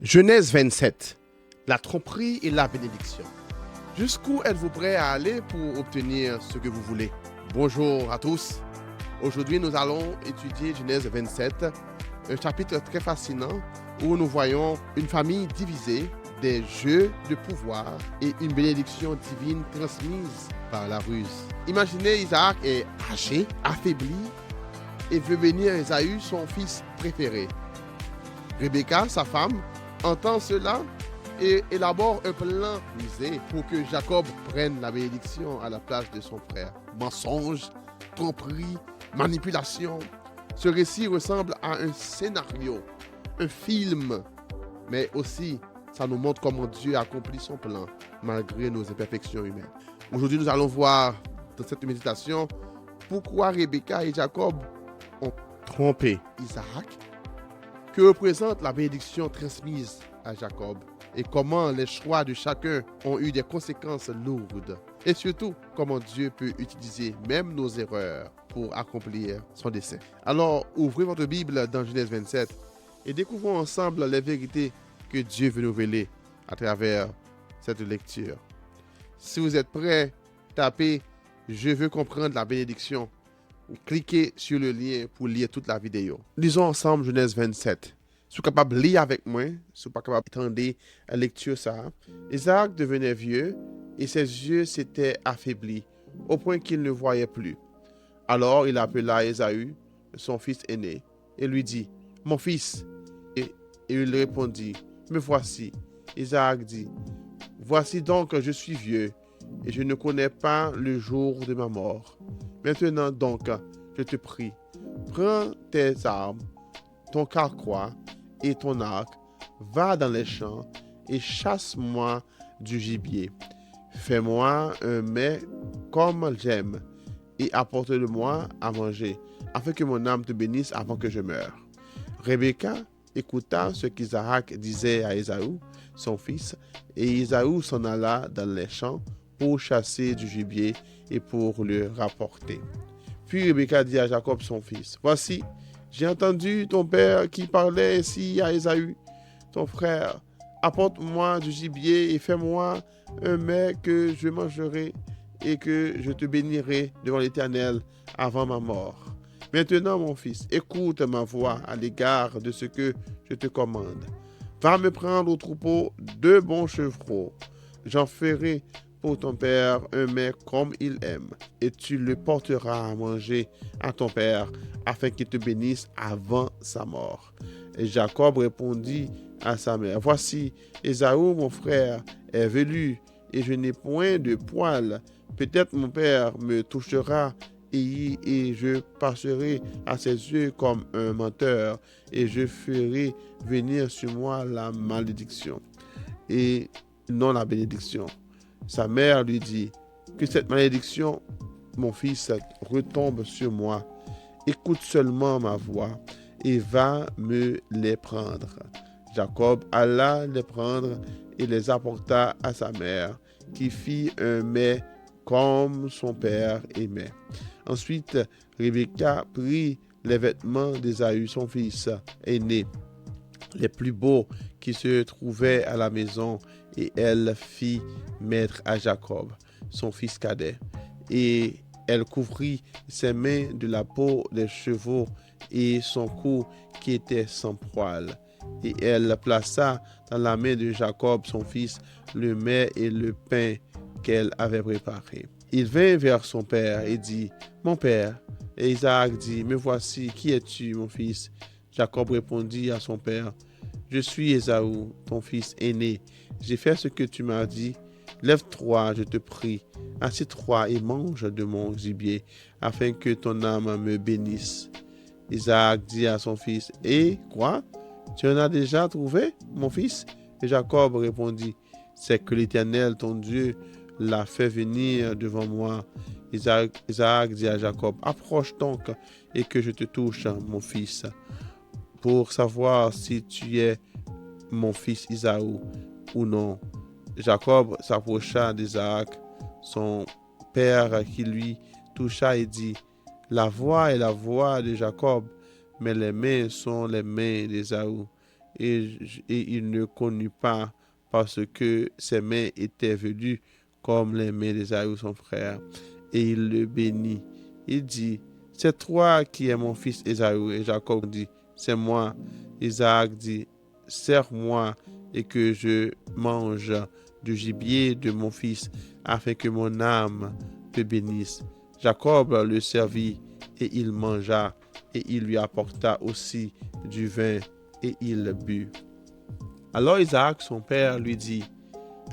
Genèse 27, la tromperie et la bénédiction. Jusqu'où êtes-vous prêt à aller pour obtenir ce que vous voulez? Bonjour à tous. Aujourd'hui, nous allons étudier Genèse 27, un chapitre très fascinant où nous voyons une famille divisée, des jeux de pouvoir et une bénédiction divine transmise par la ruse. Imaginez, Isaac est âgé, affaibli et veut bénir Ésaü, son fils préféré. Rebecca, sa femme, entend cela et élabore un plan rusé pour que Jacob prenne la bénédiction à la place de son frère. Mensonge, tromperie, manipulation. Ce récit ressemble à un scénario, un film, mais aussi ça nous montre comment Dieu accomplit son plan malgré nos imperfections humaines. Aujourd'hui, nous allons voir dans cette méditation pourquoi Rebecca et Jacob ont trompé Isaac, que représente la bénédiction transmise à Jacob et comment les choix de chacun ont eu des conséquences lourdes. Et surtout, comment Dieu peut utiliser même nos erreurs pour accomplir son dessein. Alors, ouvrez votre Bible dans Genèse 27 et découvrons ensemble les vérités que Dieu veut nous révéler à travers cette lecture. Si vous êtes prêts, tapez « Je veux comprendre la bénédiction » ou cliquez sur le lien pour lire toute la vidéo. Lisons ensemble Genèse 27. Si vous êtes capable de lire avec moi, si vous n'êtes pas capable d'attendre la lecture, ça. Isaac devenait vieux et ses yeux s'étaient affaiblis au point qu'il ne voyait plus. Alors il appela Ésaü, son fils aîné, et lui dit, « Mon fils !» Et il répondit, « Me voici. » Isaac dit, « Voici donc que je suis vieux et je ne connais pas le jour de ma mort. Maintenant donc, je te prie, prends tes armes, ton carquois et ton arc, va dans les champs et chasse-moi du gibier. Fais-moi un mets comme j'aime et apporte-le-moi à manger, afin que mon âme te bénisse avant que je meure. » Rebecca écouta ce qu'Isaac disait à Ésaü, son fils, et Ésaü s'en alla dans les champs pour chasser du gibier et pour le rapporter. Puis Rebecca dit à Jacob son fils, « Voici, j'ai entendu ton père qui parlait ainsi à Ésaü, ton frère. Apporte-moi du gibier et fais-moi un mets que je mangerai et que je te bénirai devant l'Éternel avant ma mort. Maintenant, mon fils, écoute ma voix à l'égard de ce que je te commande. Va me prendre au troupeau 2 bons chevreaux. J'en ferai pour ton père un mets comme il aime, et tu le porteras à manger à ton père, afin qu'il te bénisse avant sa mort. » Et Jacob répondit à sa mère, « Voici, Ésaü, mon frère, est velu, et je n'ai point de poil. Peut-être mon père me touchera, et je passerai à ses yeux comme un menteur, et je ferai venir sur moi la malédiction, et non la bénédiction. » Sa mère lui dit, « Que cette malédiction, mon fils, retombe sur moi. Écoute seulement ma voix et va me les prendre. » Jacob alla les prendre et les apporta à sa mère, qui fit un mets comme son père aimait. Ensuite, Rebecca prit les vêtements d'Ésaü, son fils aîné, les plus beaux qui se trouvaient à la maison, et elle fit mettre à Jacob, son fils cadet. Et elle couvrit ses mains de la peau des chevaux et son cou qui était sans poil. Et elle plaça dans la main de Jacob, son fils, le mets et le pain qu'elle avait préparé. Il vint vers son père et dit, « Mon père. » Et Isaac dit, « Me voici, qui es-tu, mon fils? » Jacob répondit à son père, « Je suis Ésaü, ton fils aîné. J'ai fait ce que tu m'as dit. Lève-toi, je te prie. Assieds-toi et mange de mon gibier, afin que ton âme me bénisse. » Isaac dit à son fils, « Et quoi? Tu en as déjà trouvé, mon fils? » Et Jacob répondit, « C'est que l'Éternel, ton Dieu, l'a fait venir devant moi. » Isaac dit à Jacob, « Approche donc et que je te touche, mon fils, pour savoir si tu es mon fils Ésaü ou non. » Jacob s'approcha d'Isaac, son père, qui lui toucha et dit, « La voix est la voix de Jacob, mais les mains sont les mains d'Ésaü. » et il ne connut pas parce que ses mains étaient velues comme les mains d'Ésaü son frère. Et il le bénit. Il dit, c'est toi qui es mon fils Ésaü. Et Jacob dit, c'est moi. Isaac dit, sers-moi et que je mange du gibier de mon fils, afin que mon âme te bénisse. Jacob le servit et il mangea, et il lui apporta aussi du vin, et il but. Alors Isaac, son père, lui dit,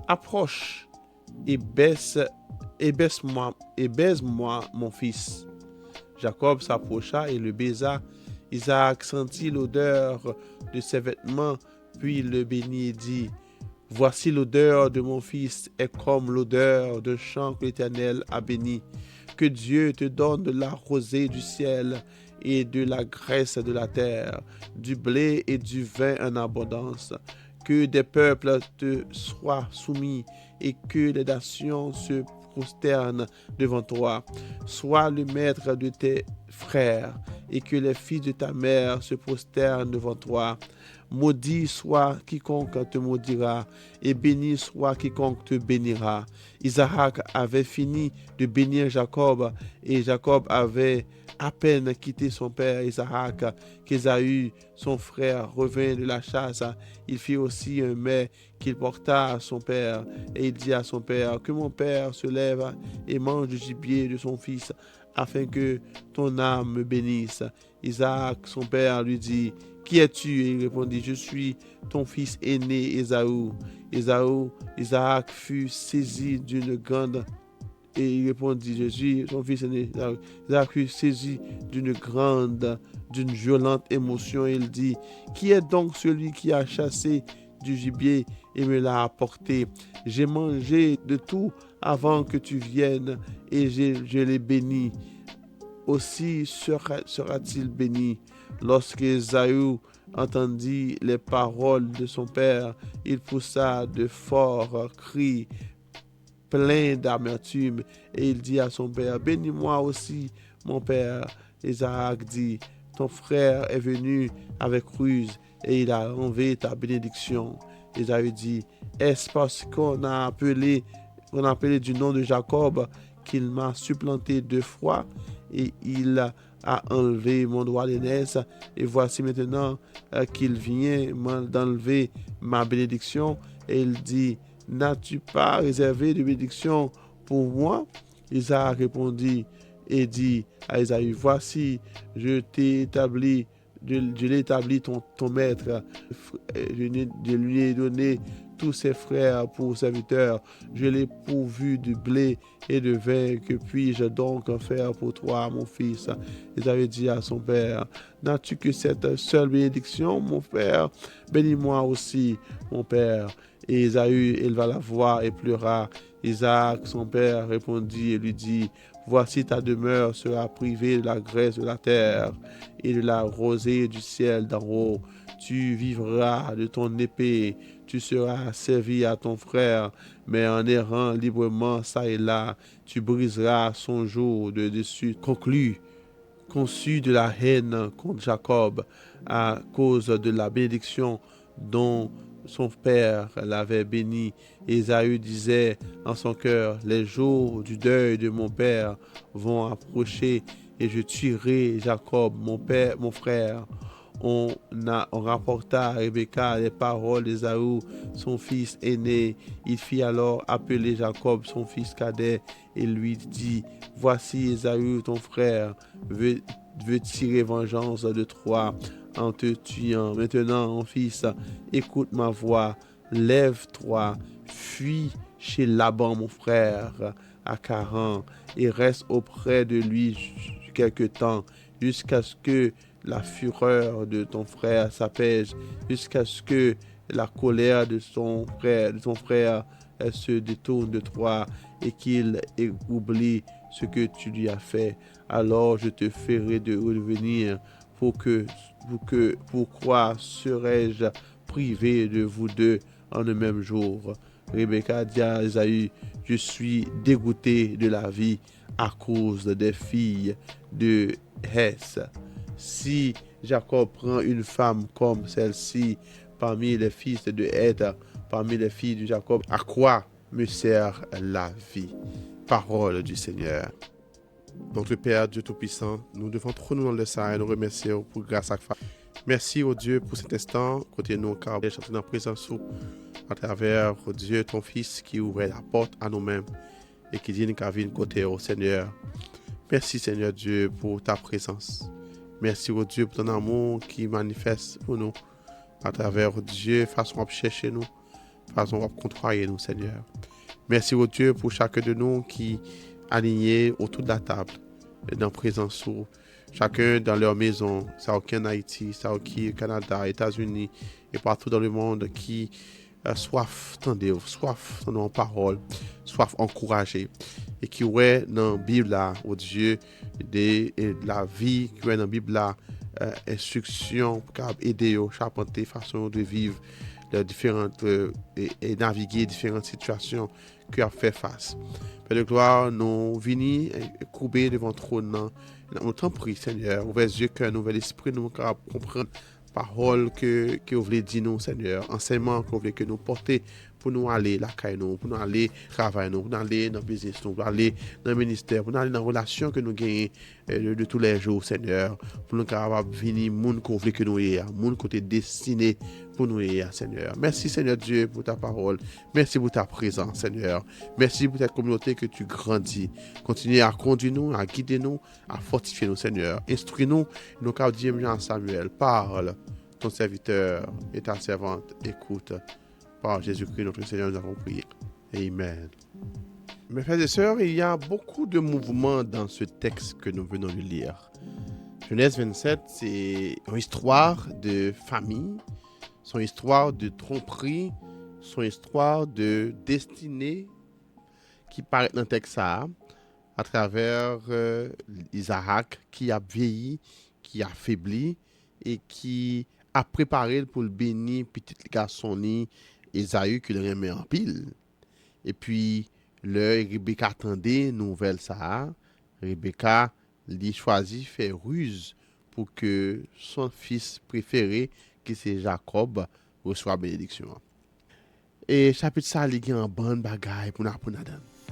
approche et baise-moi mon fils. Jacob s'approcha et le baisa. Isaac sentit l'odeur de ses vêtements, puis il le bénit et dit, voici l'odeur de mon fils est comme l'odeur d'un champ que l'Éternel a béni. Que Dieu te donne de la rosée du ciel et de la graisse de la terre, du blé et du vin en abondance. Que des peuples te soient soumis et que les nations se prosternent devant toi. Sois le maître de tes frères et que les fils de ta mère se prosternent devant toi. Maudit soit quiconque te maudira, et béni soit quiconque te bénira. Isaac avait fini de bénir Jacob, et Jacob avait à peine quitté son père Isaac, qu'Ésaü, son frère, revint de la chasse. Il fit aussi un mets qu'il porta à son père, et il dit à son père, que mon père se lève et mange du gibier de son fils, afin que ton âme me bénisse. Isaac, son père, lui dit, qui es-tu? Et il répondit, je suis ton fils aîné Ésaü. Isaac fut saisi d'une grande... Et il répondit, je suis ton fils aîné. Isaac fut saisi d'une violente émotion. Et il dit, qui est donc celui qui a chassé du gibier et me l'a apporté? J'ai mangé de tout avant que tu viennes et je l'ai béni. Aussi sera-t-il béni. Lorsque Ésaü entendit les paroles de son père, il poussa de forts cris pleins d'amertume et il dit à son père, bénis-moi aussi, mon père. Isaac dit, ton frère est venu avec ruse et il a enlevé ta bénédiction. Ésaü dit, est-ce parce qu'on a appelé du nom de Jacob qu'il m'a supplanté 2 fois et il a enlevé mon droit d'aînesse, et voici maintenant qu'il vient d'enlever ma bénédiction. Et il dit, n'as-tu pas réservé de bénédiction pour moi? Isaac répondit et dit à Ésaü, voici, je l'ai établi ton maître, je lui ai donné tous ses frères pour serviteurs, je l'ai pourvu de blé et de vin, que puis-je donc faire pour toi, mon fils? Ésaü dit à son père, n'as-tu que cette seule bénédiction, mon père? Bénis-moi aussi, mon père. Et Ésaü éleva la voix et pleura. Isaac, son père, répondit et lui dit, voici ta demeure sera privée de la graisse de la terre et de la rosée du ciel d'en haut. Tu vivras de ton épée, tu seras servi à ton frère, mais en errant librement ça et là, tu briseras son joug de dessus conçu de la haine contre Jacob à cause de la bénédiction dont son père l'avait béni. Ésaü disait en son cœur, les jours du deuil de mon père vont approcher et je tuerai Jacob, mon frère. On rapporta à Rebecca les paroles d'Ésaü, son fils aîné. Il fit alors appeler Jacob, son fils cadet, et lui dit, voici Ésaü, ton frère, veut tirer vengeance de toi en te tuant. Maintenant, mon fils, écoute ma voix, lève-toi, fuis chez Laban, mon frère, à Charan, et reste auprès de lui quelque temps, jusqu'à ce que la fureur de ton frère s'apaise, jusqu'à ce que la colère de ton frère se détourne de toi et qu'il oublie ce que tu lui as fait. Alors je te ferai de revenir. Pourquoi serais-je privé de vous deux en un même jour? Rebecca dit à Ésaü, je suis dégoûté de la vie à cause des filles de Heth. Si Jacob prend une femme comme celle-ci parmi les fils de Heth, parmi les filles de Jacob, à quoi me sert la vie? Parole du Seigneur. Notre Père, Dieu Tout-Puissant, nous devons trop nous dans le sang et nous remercier pour grâce à fa. Merci, oh Dieu, pour cet instant, côté nous, car nous sommes en présence à travers, oh Dieu, ton Fils qui ouvre la porte à nous-mêmes et qui dit nous qu'à venir côté au Seigneur. Merci, Seigneur Dieu, pour ta présence. Merci, oh Dieu, pour ton amour qui manifeste pour nous à travers, oh Dieu, façon à chercher nous, façon à contrarier nous, Seigneur. Merci, oh Dieu, pour chacun de nous qui alignés autour de la table, dans présence, chacun dans leur maison, ça qui en Haïti, ça qui au Canada, États-Unis et partout dans le monde qui soif tendez, soif en parole, soif encouragé et qui ouais dans la Bible là, au Dieu de la vie, qui ouais dans la Bible là, instruction pour aider au charpenter façon de vivre de différentes et naviguer différentes situations que a fait face. Père de gloire, nous venons courbés devant le trône. Nous t'en prie, Seigneur, ouvre les yeux, cœur, nouvel esprit, nous capables de comprendre parole que vous voulez dire nous, Seigneur, enseignement que vous voulez que nous porter pour nous aller la caille nous, pour nous aller travailler nous, pour nous aller dans le business nous, pour nous aller dans le ministère, pour nous aller dans la relation que nous gagnons de tous les jours, Seigneur, pour nous capables de venir monde que vous voulez que nous ayons, monde côté destiné pour nous ayons, Seigneur. Merci, Seigneur Dieu, pour ta parole. Merci pour ta présence, Seigneur. Merci pour ta communauté que tu grandis. Continue à conduire nous, à guider nous, à fortifier nous, Seigneur. Instruis-nous, nous, car Dieu, Jean Samuel, parle, ton serviteur et ta servante, écoute. Par Jésus-Christ, notre Seigneur, nous avons prié. Amen. Mes frères et sœurs, il y a beaucoup de mouvements dans ce texte que nous venons de lire. Genèse 27, c'est une histoire de famille, son histoire de tromperie, son histoire de destinée qui paraît dans le texte à travers Isaac qui a vieilli, qui a faibli et qui a préparé pour le bénir petit garçon Esaü qui le remet en pile. Et puis, Rebecca attendait nouvelle ça. Rebecca lui choisit faire ruse pour que son fils préféré, qui c'est Jacob, reçoive bénédiction. Et chapitre ça, il y a un bon bagaille pour nous apprendre.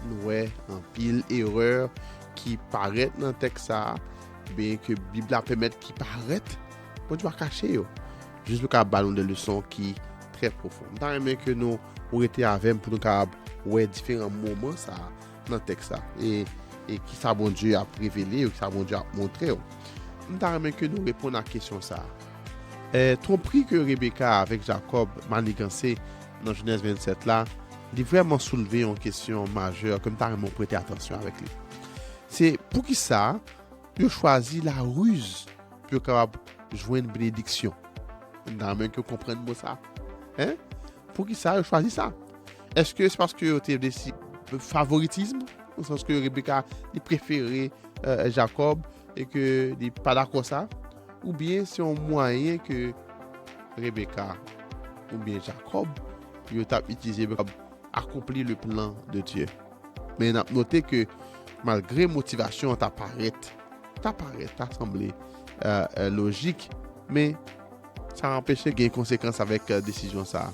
Nous avons un pile erreur qui paraît dans le texte ça, bien que la Bible permet qu'il paraît, pour tu vas cacher. Juste pour qu'il ballon de leçons qui très profond. Dans le que nous on était avec pour nous ouais différents moments ça dans le texte ça et qui ça bon Dieu a révélé ou qui ça bon Dieu a montré. Dans le que nous répondons à la question ça. Tromperie que Rebecca avec Jacob manigancé dans Genèse 27 là, il vraiment soulevé une question majeure comme t'as vraiment prêté attention avec lui. C'est pour qui ça il choisit la ruse pour capable joindre une bénédiction. Dans le que comprendre ça. Hein? Pour qui ça, choisit ça? Est-ce que c'est parce que tu as des favoritisme? Au sens que Rebecca a préféré Jacob et que n'est pas d'accord ça? Ou bien c'est un moyen que Rebecca ou bien Jacob il a utilisé pour accomplir le plan de Dieu? Mais on a noté que malgré motivation t'apparaît semblé logique, mais ça a empêché qu'il y ait une conséquence avec la décision ça.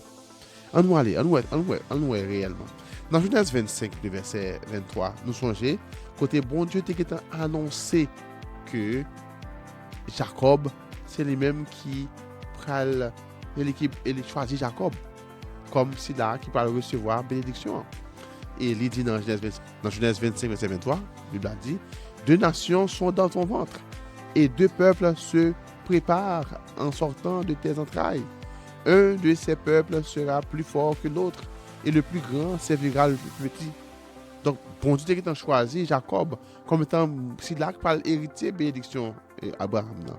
On nous réellement. Dans Genèse 25, le verset 23, nous songeons, côté bon Dieu qui a annoncé que Jacob, c'est lui-même qui prend l'équipe et choisit Jacob comme si là qui va recevoir bénédiction. Et il dit dans Genèse 25, verset 23, la Bible a dit, 2 nations sont dans ton ventre et 2 peuples se préparent en sortant de tes entrailles. Un de ces peuples sera plus fort que l'autre, et le plus grand servira le plus petit. Donc, bon Dieu qui a choisi Jacob comme étant si là qui parle héritier bénédiction Abraham.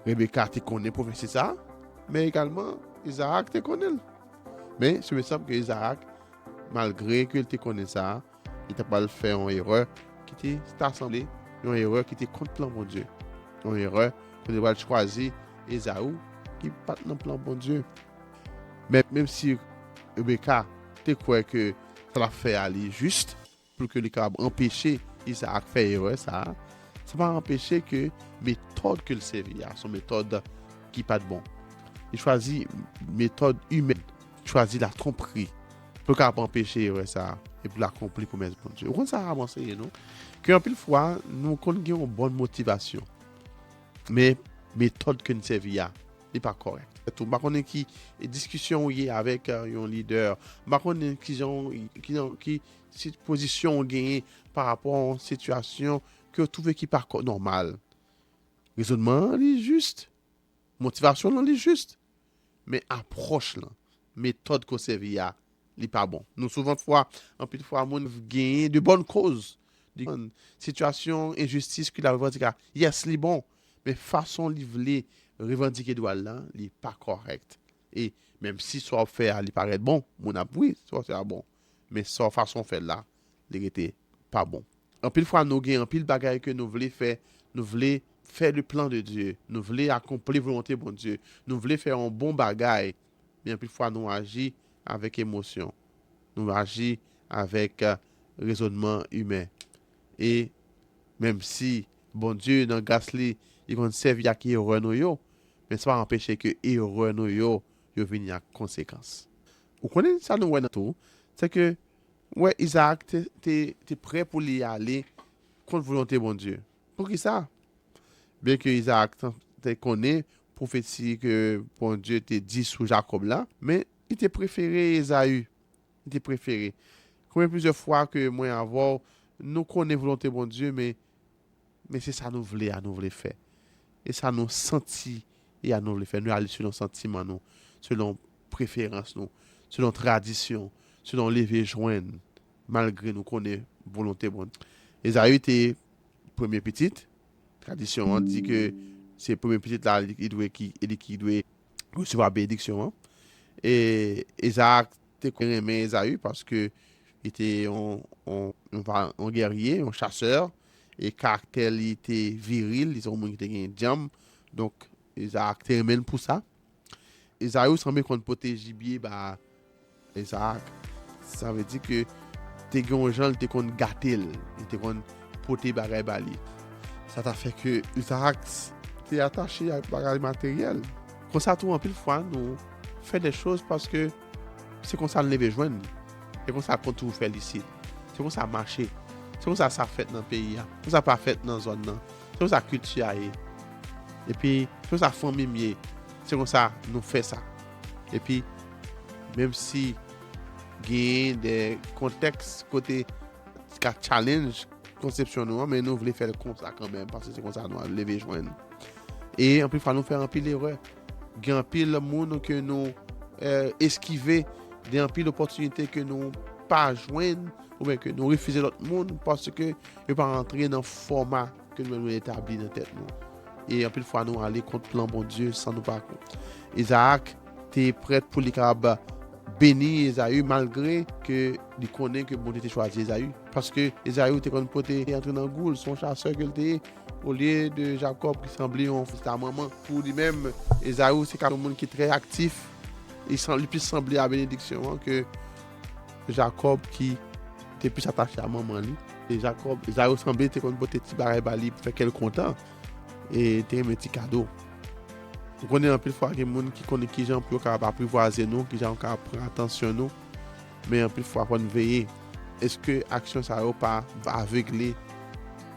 Rebecca te connaît pour faire ça, mais également Isaac te connaît. Mais c'est simple que Isaac, malgré qu'il te connaît ça, il t'a pas fait une erreur qui t'est assemblée, une erreur qui était contre le plan bon Dieu, une erreur que tu vas choisir Esaü qui pas dans le plan bon Dieu. Mais même si Rebecca te croit que ça l'a fait aller juste pour que les capable empêcher Isaac de faire erreur ça va empêcher que méthode que le servir sont méthode qui pas de bon. il choisit méthode humaine, il choisit la tromperie pour capable empêcher ça et pour l'accomplir pour mettre bon Dieu. On ça avancer non que en pile fois nous connaissons une bonne motivation mais méthode que nous servia n'est pas correct. Tout par contre qui discussion y avec un leader, par contre qui position gagné par rapport à une situation que vous trouvez qui pas normal. Raisonnement est juste, motivation est juste, mais approche là, méthode qu'on servia n'est pas bon. Nous souvent fois en plus de fois mon gagner de bonnes causes, de bonnes situation injustice que la revendique. Yes, li bon, mais façon livrer revendiquer droit là, n'est pas correct. Et même si soit fait il paraît bon, mon oui, soit c'est bon, mais soit façon fait là, il était pas bon. En pile fois nous gagne en pile bagaille que nous voulons faire le plan de Dieu, nous voulons accomplir la volonté de bon Dieu, nous voulons faire un bon bagaille, mais en pile fois nous agissons avec émotion, nous agissons avec raisonnement humain. Et même si bon Dieu dans Gasly, il va servir à qui erreur nous yo, mais ça va empêcher que erreur nous yo vienne à conséquence. Vous connaissez ça nous dans tout, c'est que ouais Isaac t'es prêt pour y aller contre volonté bon Dieu. Pour qui ça? Bien que Isaac te connaît prophétie que bon Dieu te dit sous Jacob là, mais il t'a préféré Esaü. Il t'a préféré. Combien plusieurs fois que moi avant nous connaissons volonté bon Dieu mais c'est ça nous voulons faire. Et ça nous sentit et à nous voulons faire. Nous aller selon sentiment nous, selon préférence nous, selon tradition, selon lever joindre malgré nous connaissons volonté bon Dieu. Esaü était premier petite. Tradition on dit que c'est premier petit là il doit recevoir bénédiction et Isaac était aimé Esaü parce que il était un guerrier, un chasseur et caractère il était viril, ils ont qui était jam donc Isaac aimé pour ça. Esaü semblait qu'on protéger bien bah Isaac ça veut dire que t'es gon gens t'es qu'on gâter il était qu'on porter bagay bali. Ça t'a fait que Isaac t'es attaché à bagage matériel. Comme ça, tout en pile fois, nous fait des choses parce que c'est comme ça nous lever joindre. C'est comme ça qu'on tout fait ici. C'est comme ça marcher. C'est comme ça fait dans le pays. C'est comme ça pas fait dans la zone. C'est comme ça culture. Et puis, c'est comme ça famille. C'est comme ça nous fait ça. Et puis, même si il y a des contextes côté challenge, conception nous mais nous voulons faire comme ça quand même parce que c'est comme ça nous lever joindre et en plus il faut nous faire un pile erreur il y a un pile monde que nous esquiver des un pile opportunités que nous pas joindre ou bien que nous refuser l'autre monde parce que il pas rentrer dans le format que nous établi dans tête nous et en plus il faut nous aller contre plan bon Dieu sans nous pas compte. Isaac t'es prêt pour les carabas béni Esaü malgré que il connaît que bon Dieu t'a choisi Esaü parce que Esaü était comme poté entrer dans goule son chasseur que était au lieu de Jacob qui semblait un fils à maman pour lui-même Esaü c'est un monde qui est très actif il semble plus sembler à bénédiction que Jacob qui était plus attaché à maman lui et Esaü semblait être comme poté petit baray bali pour faire quelque content et était un petit cadeau. Vous connaissez un peu de fois que les gens qui connaissent qui gens pour apprivoiser nous, qui gens qui prendre attention nous, mais un peu de fois pour nous veiller. Est-ce que l'action ça va pas aveugler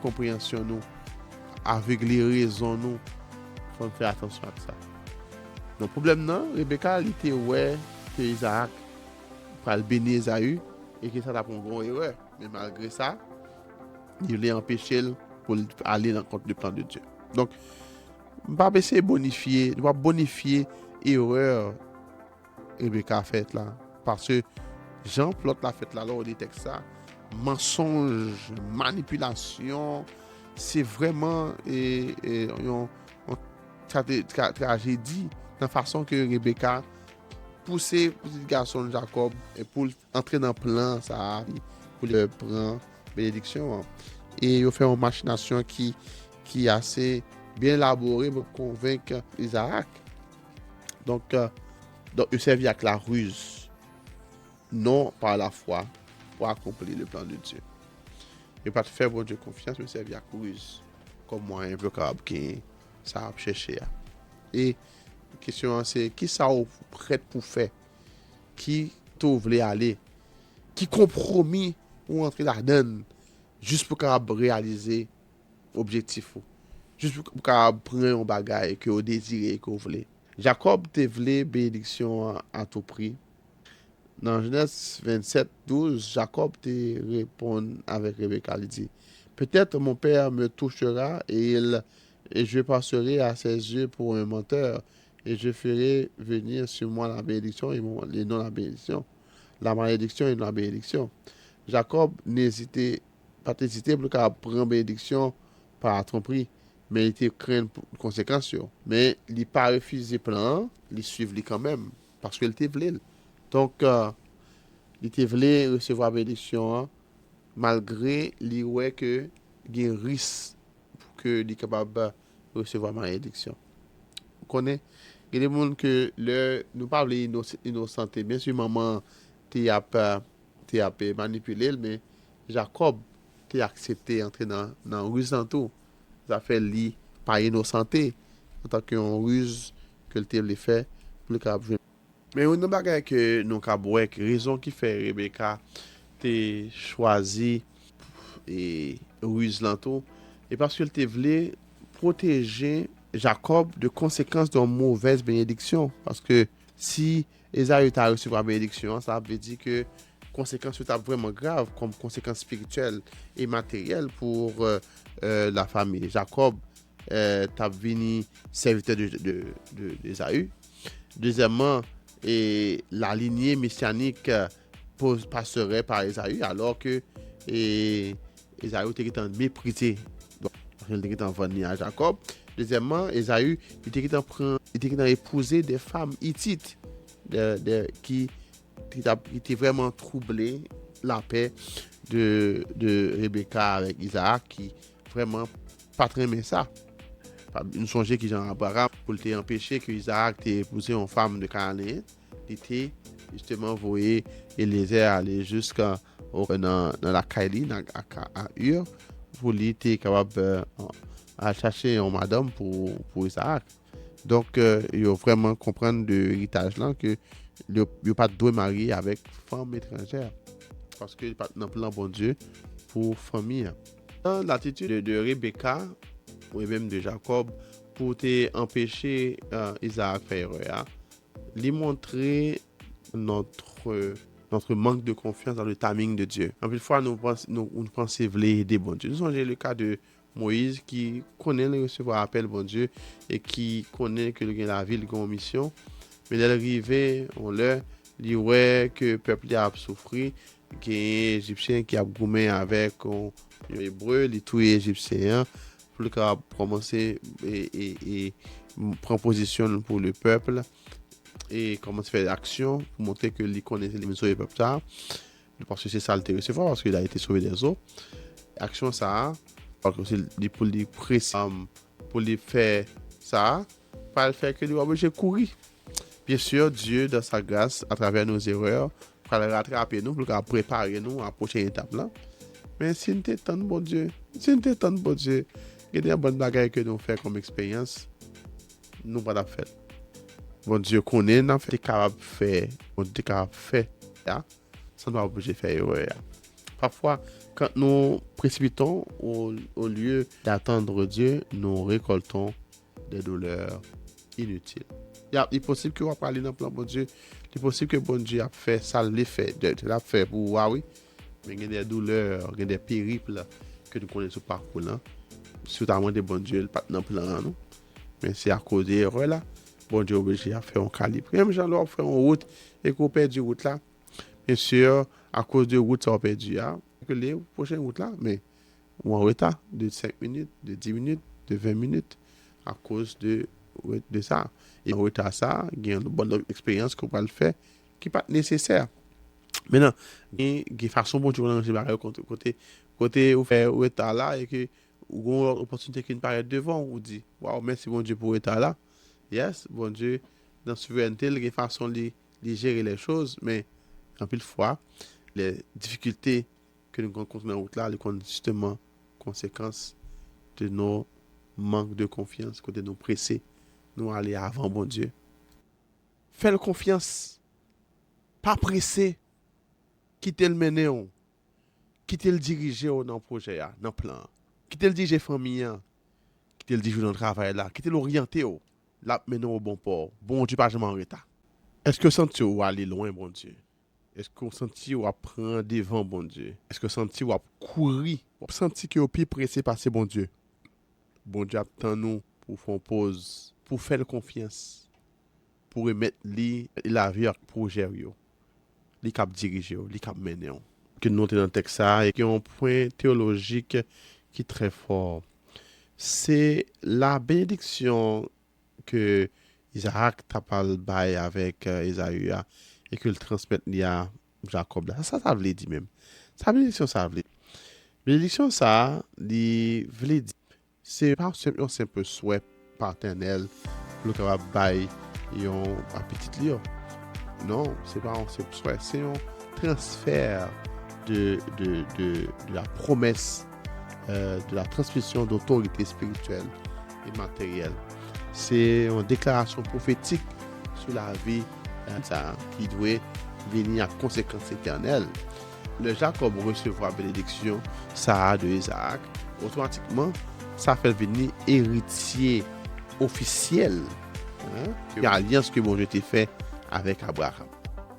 compréhension nous, aveugler raison nous, faut faire attention à ça. Le problème non, Rebecca elle était ouais que Isaac pour le bénir Esaü et que ça t'a pris une grande erreur, mais malgré ça, il l'a empêché pour aller dans contre le plan de Dieu. Donc pas essayer bonifier, ne pas bonifier erreur Rebecca a fait là parce que Jean plot la fait là lors des textes ça mensonge, manipulation, c'est vraiment une tragédie dans la façon que Rebecca poussait petit garçon de Jacob et pour entrer dans le plan ça pour le prendre bénédiction et il fait une machination qui est assez bien élaboré pour convaincre Isaac. Donc il servit avec la ruse, non par la foi, pour accomplir le plan de Dieu. Il pas te faire bon Dieu confiance, mais servir avec ruse, comme moyen pour que ça a cherché. Et La question c'est qui ça ou prêt pour faire? Qui t'ouvre voulez aller? Qui compromis ou entrer là-dedans juste pour réaliser l'objectif ou? Juste pour prendre un bagage que vous désirez, que vous voulez. Jacob te voulait bénédiction à tout prix. Dans Genèse 27, 12, Jacob te répond avec Rebecca. Il dit, peut-être mon père me touchera et je passerai à ses yeux pour un menteur et je ferai venir sur moi la bénédiction et non la bénédiction. La malédiction et non la bénédiction. Jacob n'hésitait pas hésité pour prendre la bénédiction par tromperie, mais il était craint pour conséquences. Mais il n'a pas refusé plan, il suivait quand même parce qu'il était voulu. Donc, il était voulu recevoir la bénédiction malgré lui ouais que il y a un risque pour que il est capable de recevoir la malédiction. Vous connaissez, il y a des gens que nous parlons d'innocente. Bien sûr, maman t'a manipulé, mais Jacob t'a accepté d'entrer dans la ruse en tout. Ça fait lui pas innocenté en tant qu'un ruse que le t'a fait pour le cap. Mais une bagage que nous avons raison qui fait Rebecca t'a choisi et ruse l'entour et parce qu'elle t'a voulu protéger Jacob de conséquences d'une mauvaise bénédiction. Parce que si Esaü t'a reçu la bénédiction, ça veut dire que conséquences sont vraiment graves, comme conséquences spirituelles et matérielles pour la famille. Jacob t'a venu serviteur d'Esaü. Deuxièmement, et la lignée messianique passerait par Esaü, alors que Esaü était méprisé. Donc, il était en venir à Jacob. Deuxièmement, Esaü était en épouser des femmes hittites qui étaient vraiment troublées la paix de Rebecca avec Isaac, qui vraiment pas très aimé ça. Nous songeons que Jean Abraham, pour empêcher que Isaac ait épousé une femme de Cananéen, il était justement envoyé Eliezer aller jusqu'à dans la Kaili, à Ur, pour lui être capable à chercher une madame pour Isaac. Donc, il faut vraiment comprendre de l'héritage là que il n'y a pas de marier avec femme étrangère. Parce qu'il n'y a pas de plan bon Dieu pour famille. Dans l'attitude de Rebecca, ou même de Jacob, pour empêcher Isaac de faire erreur, lui montrer notre manque de confiance dans le timing de Dieu. En plus, fois, nous pensons vouloir aider bon Dieu. Nous avons le cas de Moïse qui connaît le recevoir appel bon Dieu et qui connaît que la ville a une mission. Mais l'arrivée, on l'a, il voit que le peuple a souffert, qu'il y a un Égyptien qui a goumé avec les Hébreux, les tous les Égyptiens, pour le cas commencer et prendre position pour le peuple et commencer à faire l'action pour montrer que il connaissait les mesures du peuple ça, parce que c'est ça le recevoir parce qu'il a été sauvé des eaux. Action ça, parce que c'est pour les presser, pour les faire ça, pas le faire que nous obligé courir. Bien sûr, Dieu, dans sa grâce, à travers nos erreurs, pour rattraper nous, pour préparer nous à la prochaine étape là. Mais si nous sommes tant de bon Dieu, il y a des bonnes bagages que nous faisons comme expérience, nous pas faire. Bon Dieu connaît, nous sommes capables de faire, bon Dieu capable de faire, sans nous obliger de faire erreur. Parfois, quand nous précipitons, au lieu d'attendre Dieu, nous récoltons des douleurs inutiles. Il est possible que vous parliez dans le plan de bon Dieu. Il est possible que bon Dieu a fait ça, l'effet de l'a fait pour oui. Mais il y a des douleurs, il y a des périples que nous connaissons pas pour là. Surtout des bon Dieu, pas dans le plan non. Mais c'est à cause des erreurs là. Bon Dieu est obligé à faire un calibre. Même gens là fait une route et qu'on perd du route là. Bien sûr, à cause de route ça on perd du que les prochaines routes là, mais ou en retard de 5 minutes, de 10 minutes, de 20 minutes à cause de ça. Et en retard ça, il y a une bonne expérience qu'on va le faire qui n'est pas nécessaire. Maintenant, il y a une façon pour jouer dans côté où faire retard là et que ou une opportunité qui nous paraît devant ou dit waouh merci bon Dieu pour retard là. Yes, bon Dieu dans souveraineté, il y a une façon de gérer les choses, mais en pile fois les difficultés que nous rencontrons dans la route là, sont justement conséquences de nos manques de confiance, de nos pressés nous aller avant bon Dieu. Fais-le confiance. Pas pressé. Quitter le mener, quitter le diriger dans le projet, dans le plan. Quitter le diriger famille, quitter le diriger dans le travail là, quitter l'orienter, là mener au bon port. Bon Dieu pas jamais en retard. Est-ce que senti ou aller loin bon Dieu? Est-ce que senti ou prendre devant bon Dieu? Est-ce que senti ou courir? Senti que au plus pressé passer bon Dieu? Bon Dieu attend nous pour faire pause, pour faire confiance, pour remettre la vie avec projet yo. Li cap diriger, li cap mener. Que nous dans le texte ça et qui ont un point théologique qui est très fort. C'est la bénédiction que Isaac t'a parlé avec Esaü et que le transmet à Jacob. Ça veut dire même. Ça bénédiction ça veut dire. Bénédiction ça, veut dire c'est pas un simple souhait paternel pour le capable bail un petit lion. Non, c'est pas un simple souhait, c'est un transfert de la promesse, de la transmission d'autorité spirituelle et matérielle. C'est une déclaration prophétique sur la vie qui doit venir à conséquences éternelles. Le Jacob recevra bénédiction, ça de Isaac, automatiquement, ça fait venir héritier officiel de l'alliance que mon Dieu t'a fait avec Abraham.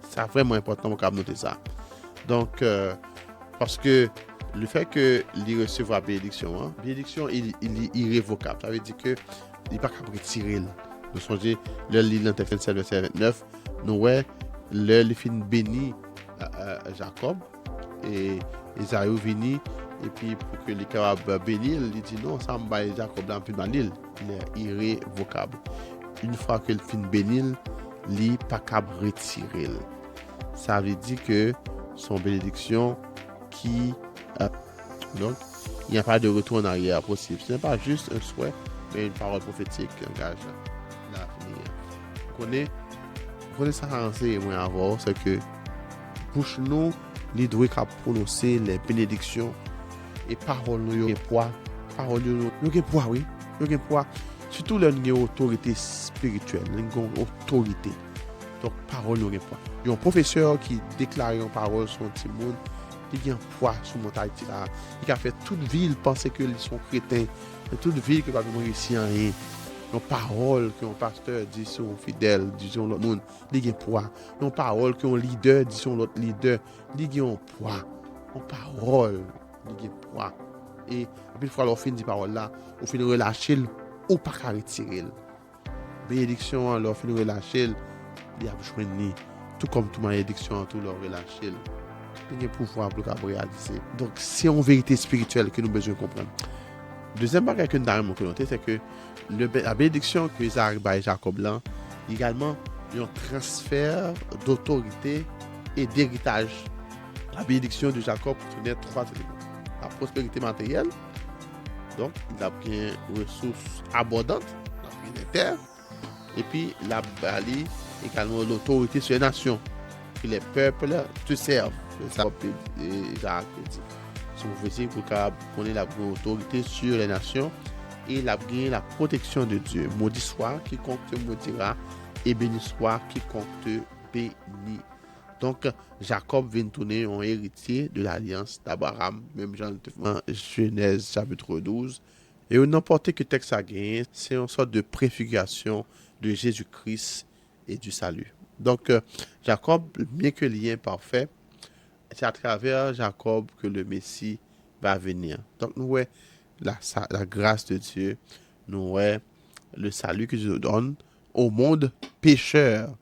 C'est vraiment important pour noter ça. Donc, parce que le fait que il recevra bénédiction, bénédiction il est irrévocable. Ça veut dire que il n'est pas capable de retirer. Nous songez, le livre dans Texte 7, verset 29, nous ouais, le fin béni Jacob et Esaü vini et puis pour que les capables bénir, il dit non, ça me baille Jacob dans le banil, il est irrévocable. Une fois que le fin bénil, il n'est pas capable de retirer. Ça veut dire que son bénédiction qui donc il n'y a pas de retour en arrière possible. Ce n'est pas juste un souhait, mais une parole prophétique qui engage l'avenir. Vous connaissez ça et moi avant, c'est que bouche nous, les doigts qui prononcer les bénédictions et paroles nous ont poids. Paroles nous ont poids, oui. Nous ont poids. Surtout là, nous avons autorité spirituelle, nous avons autorité. Donc, parole nous ont poids. Il y a un professeur qui déclare une parole sur un petit monde. Il y a un poids sur mon mentalité là. Il a fait toute ville penser qu'ils sont chrétiens. Et toute ville qui va réussir en rien. Une parole que un pasteur dit sur un fidèle, dit sur l'autre monde, il y a un poids. Une parole que un leader dit sur l'autre leader, il y a un poids. Une parole, il y a un poids. Et une fois qu'on finit cette parole là, on finit de relâcher ou pas qu'à retirer. Bénédiction, on finit de relâcher, il y a besoin tout comme toute malédiction, tout leur relâcher. Il y a un pouvoir pour réaliser. Donc, c'est une vérité spirituelle que nous devons comprendre. Deuxième bagage que nous avons noté, c'est que la bénédiction que Isaac et Jacob là, également, il y a un transfert d'autorité et d'héritage. La bénédiction de Jacob tenait trois éléments. La prospérité matérielle, donc il a bien ressources abondantes, il a bien des terres, et puis il a également l'autorité sur les nations, que les peuples te servent. C'est ça que Isaac dit. Si vous faisiez pour qu'on ait la autorité sur les nations et la protection de Dieu. Maudit soit quiconque te maudira et béni soit quiconque te bénit. Donc, Jacob vient tourner en héritier de l'alliance d'Abraham, même Jean en Genèse chapitre 12. Et n'importe quel texte à gagner, c'est une sorte de préfiguration de Jésus-Christ et du salut. Donc, Jacob, bien que lien parfait, c'est à travers Jacob que le Messie va venir. Donc, nous voyons la grâce de Dieu, nous voyons le salut que Dieu donne au monde pécheur.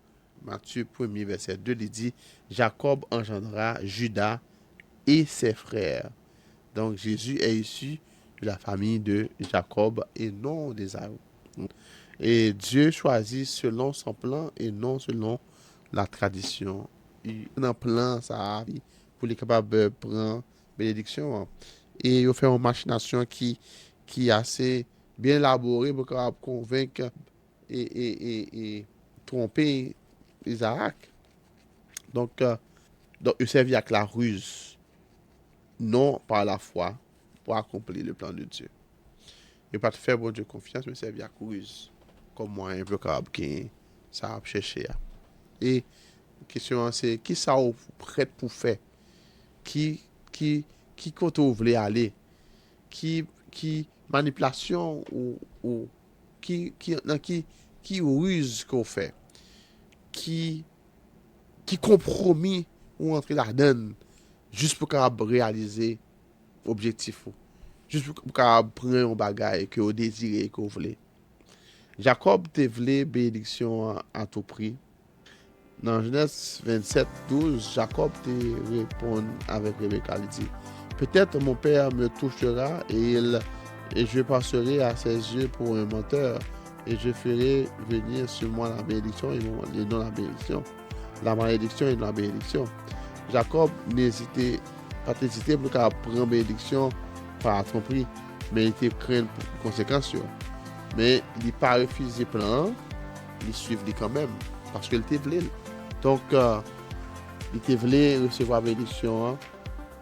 Matthieu 1er, verset 2, il dit, Jacob engendra Judas et ses frères. Donc, Jésus est issu de la famille de Jacob et non d'Ésaü. Et Dieu choisit selon son plan et non selon la tradition. Il a un plan, ça, pour les capables de prendre bénédiction. Et il fait une machination qui est assez bien élaborée pour convaincre et tromper Isaac. Donc, il servit avec la ruse, non par la foi, pour accomplir le plan de Dieu. Il ne pas te faire bon Dieu confiance, mais servir avec ruse. comme moi un peu capable qui ça a cherché. Et question c'est qui ça vous prêt pour faire? Qui qui côté vous voulez aller? Qui manipulation ou qui ruse qu'on fait? Qui qui compromis ou entrer là-dedans juste pour capable réaliser objectif ou juste pour capable prendre un bagage que vous désirez que vous voulez. Jacob te voulait bénédiction à tout prix. Dans Genèse 27, 12, Jacob te répond avec Rebecca. Il dit, peut-être mon père me touchera et je passerai à ses yeux pour un menteur et je ferai venir sur moi la bénédiction et non la bénédiction. La malédiction et la bénédiction. Jacob n'hésitait pas pour prendre bénédiction par son prix, mais il était craint pour conséquences. Mais il n'a pas refusé le plan, il suivait quand même, parce qu'il était voulu. Donc, il était voulu recevoir la bénédiction,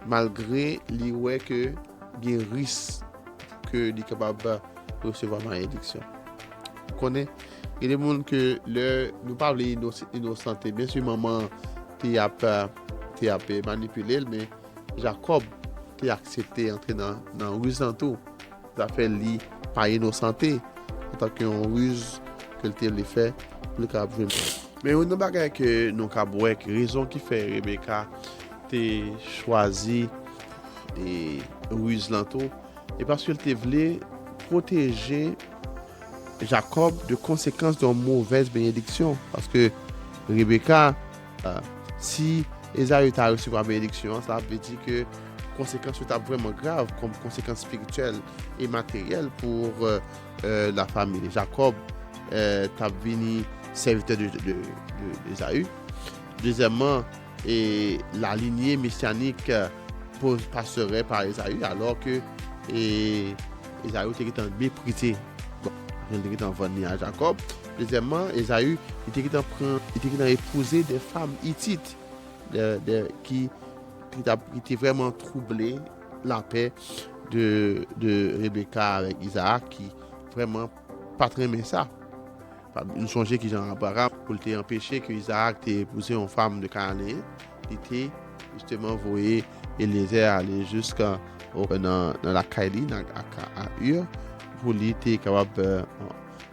malgré lui que il y a un risque que il est capable de recevoir la malédiction. Vous connaissez, il y a des gens que nous parlons d'innocente. Bien sûr, maman t'a manipulé, mais Jacob t'a accepté d'entrer dans la ruse en tout. Ça fait lui pas innocenté en tant qu'un ruse que le fait pour le cap jouer. Mais une bagage que nous cap raison qui fait Rebecca t'es choisi et ruse l'anto et parce qu'elle te voulait protéger Jacob de conséquences d'une mauvaise bénédiction parce que Rebecca si Esaü t'a reçu la bénédiction, ça veut dire que conséquences sont vraiment graves comme conséquences spirituelles et matérielles pour la famille. Jacob t'a venu serviteur d'Esaü. Deuxièmement, et la lignée messianique passerait par Esaü alors que Esaü était méprisé. Bon, il était en venir à Jacob. Deuxièmement, Esaü était en épouser des femmes hittites qui était vraiment troublé la paix de Rebecca avec Isaac qui vraiment pas très aimé ça. Nous songeons que Jean Abraham pour empêcher que Isaac ait épousé une femme de Cananéen, il était justement voyé Eliezer aller jusqu'à dans la Kaili à Ur pour lui être capable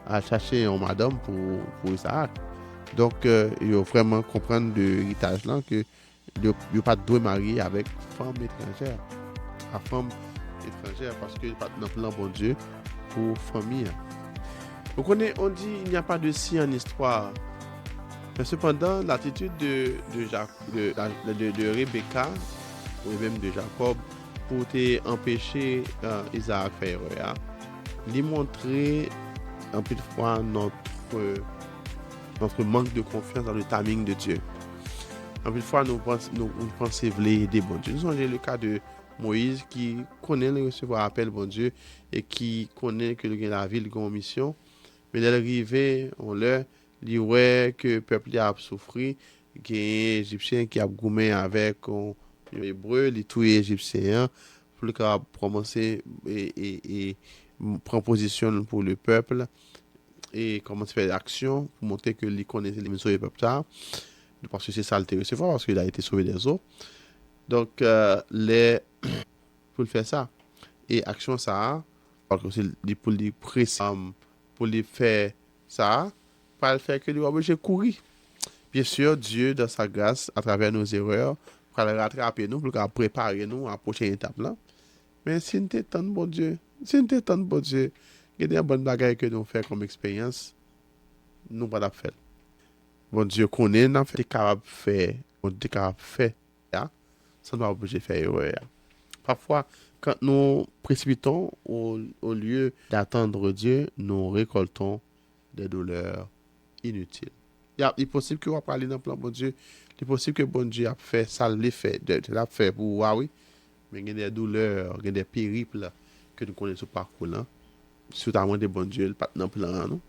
à chercher une madame pour Isaac. Donc il faut vraiment comprendre de l'héritage là que il n'y a pas de marier avec femme étrangère. La femme étrangère parce que pas dans plan bon Dieu pour famille. Vous connaissez, on dit il n'y a pas de si en histoire. Mais cependant, l'attitude de Rebecca ou même de Jacob pour empêcher Isaac faire erreur, lui montrer un peu de fois notre manque de confiance dans le timing de Dieu. En plus de fois, nous pensons vouloir aider bon Dieu. Nous avons le cas de Moïse qui connaît le recevoir appel bon Dieu et qui connaît que la ville a une mission. Mais l'arrivée, on l'a dit ouais que le peuple a souffert, qu'il y a un Égyptien qui a goumé avec un Hébreu, les tous les Égyptiens, pour le cas prononcer et prendre position pour le peuple et commencer à faire l'action pour montrer que les connaissait les mesures du peuple parce que c'est ça le recevoir parce qu'il a été sauvé des eaux. Donc pour le faire ça et action ça parce que c'est pour les presser pour les faire ça pas le faire que lui obligé courir. Bien sûr Dieu dans sa grâce à travers nos erreurs pour rattraper nous pour préparer nous à la prochaine étape là. Mais si nous t'étendons bon Dieu, il y a des bonnes bagages que nous faisons comme expérience, nous pas la faire. Bon Dieu connaît, nous sommes capables de faire, on est capable de faire, ça ne doit pas obliger de faire erreur. Parfois, quand nous précipitons au lieu d'attendre Dieu, nous récoltons des douleurs inutiles. Il est possible que vous parliez dans le plan de bon Dieu, il est possible que bon Dieu a fait ça, l'effet de l'a fait pour oui, mais il y a des douleurs, il y a des périples que nous connaissons sur le parcours là. Surtout des bon Dieu, pas dans le plan, non?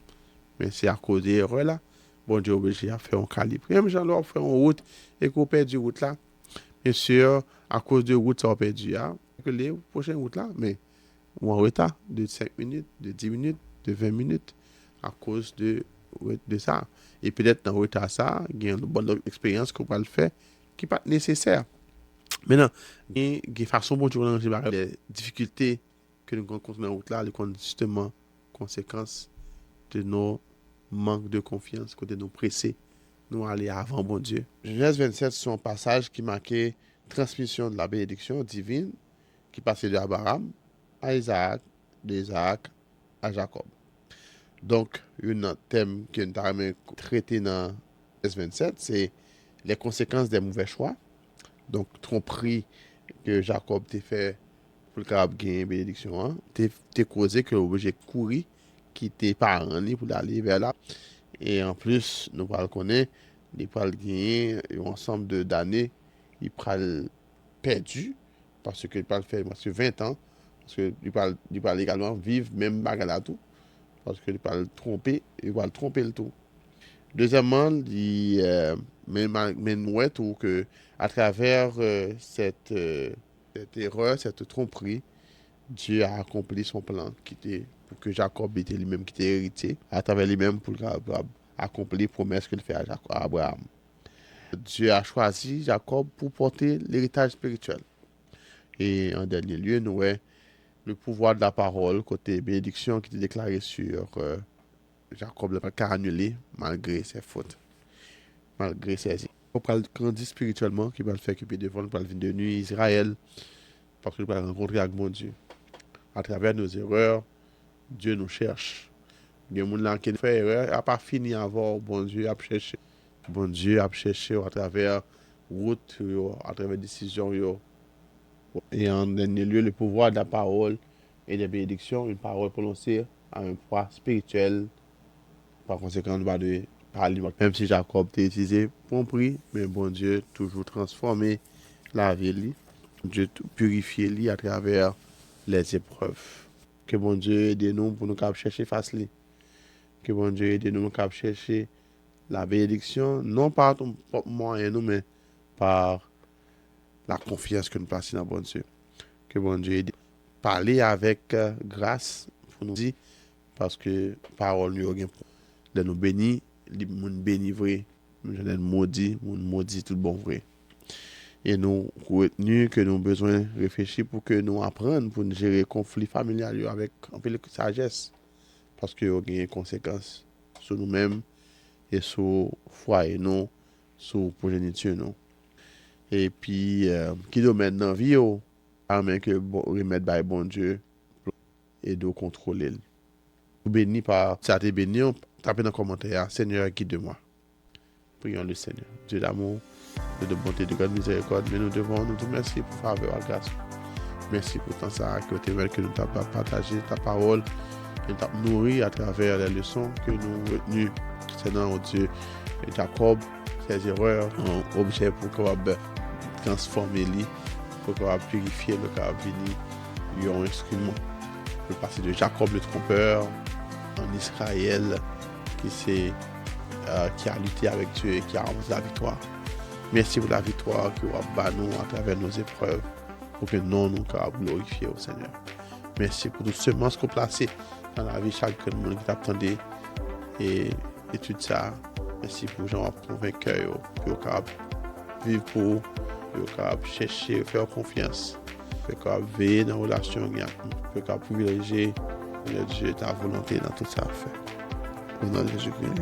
Mais c'est à cause des erreurs là. Bon Dieu obligé à faire un calibre. Même gens là fait une route et qu'on perd du route là. Bien sûr, à cause de route ça on perdu que les prochaines routes là mais ou en retard de 5 minutes, de 10 minutes, de 20 minutes à cause de ça. Et peut-être dans le retard ça, il y a une bonne expérience qu'on va le faire qui n'est pas nécessaire. Maintenant, il y a des façons pour nous les difficultés que nous rencontrons dans la route là, les justement conséquences de nos manques de confiance, côté nous presser, nous aller avant bon Dieu. Genèse 27, c'est un passage qui marquait transmission de la bénédiction divine qui passait de Abraham à Isaac, d'Isaac à Jacob. Donc, un thème que nous avons traité dans Genèse 27, c'est les conséquences des mauvais choix. Donc, tromperie que Jacob t'a fait pour le capable gagner bénédiction, t'es causé que l'objet courir qui t'es parents pour aller vers là. Et en plus, nous parlons connaître, il peut gagner un ensemble d'années, il peut perdu parce que il peut faire 20 ans, parce que il peut également vivre même bagarre tout, parce que il peut tromper le tout. Deuxièmement, mais nous tout que à travers cette erreur, cette tromperie, Dieu a accompli son plan qui était pour que Jacob était lui-même qui était héritier, à travers lui-même pour accomplir la promesse qu'il fait à Abraham. Dieu a choisi Jacob pour porter l'héritage spirituel. Et en dernier lieu, nous avons le pouvoir de la parole, côté bénédiction qui était déclaré sur Jacob, n'a pas annulé malgré ses fautes, malgré ses. On parle grandir spirituellement, qui va le faire occuper devant, pour venir de nuit Israël, parce qu'il va rencontrer avec mon Dieu. À travers nos erreurs, Dieu nous cherche. Il y a des gens qui fait erreur, n'a pas fini avant, bon Dieu a cherché. Bon Dieu a cherché à travers route, à travers décisions. Et en dernier lieu, le pouvoir de la parole et des bénédictions, une parole prononcée a un poids spirituel. Par conséquent, on va de parler, même si Jacob t'a utilisé pour un prix, mais bon Dieu toujours transformé la vie, Dieu purifié lui à travers les épreuves. Que bon Dieu aide nous pour nous chercher face lui. Que bon Dieu aide nous pour chercher la bénédiction, non par ton propre moyen, mais par la confiance que nous plaçons dans bon Dieu. Que bon Dieu aide. Parler avec grâce pour nous dire, parce que parole nous a de nous bénir, les gens bénis vrai, nous maudit tout bon vrai. Et nous retenons que nous avons besoin de réfléchir pour que nous apprenions pour gérer les conflits familiaux avec un peu de sagesse. Parce qu'il y a des conséquences sur nous-mêmes et sur le foyer, nous, sur la progéniture. Nous. Et puis, qui domaine dans la vie, afin que remettre par bon Dieu et de contrôler. Vous bénis par ça, te béni, tapez dans les commentaires, Seigneur, guide-moi. Prions le Seigneur. Dieu d'amour, Dieu de bonté, de grande miséricorde, mais nous devons nous remercier pour faveur et grâce. Merci pour tant ça que nous avons partagé ta parole, que nous avons nourri à travers les leçons que nous retenues. Seigneur, Dieu, Jacob, ses erreurs en objet pour pouvoir transformer lui, pour pouvoir purifier le cas vini, lui un instrument. Le passé de Jacob le trompeur en Israël qui a lutté avec Dieu et qui a remporté la victoire. Merci pour la victoire que vous avez nous à travers nos épreuves pour que nous nous glorifier au Seigneur. Merci pour toutes les semences que vous placez dans la vie de chaque monde qui t'attendait et tout ça. Merci pour les gens convaincus que vous vivre pour vous, que vous chercher, faire confiance, que vous veiller dans la relation, que vous privilégier Dieu ta volonté dans tout ça à faire. Au nom de Jésus-Christ.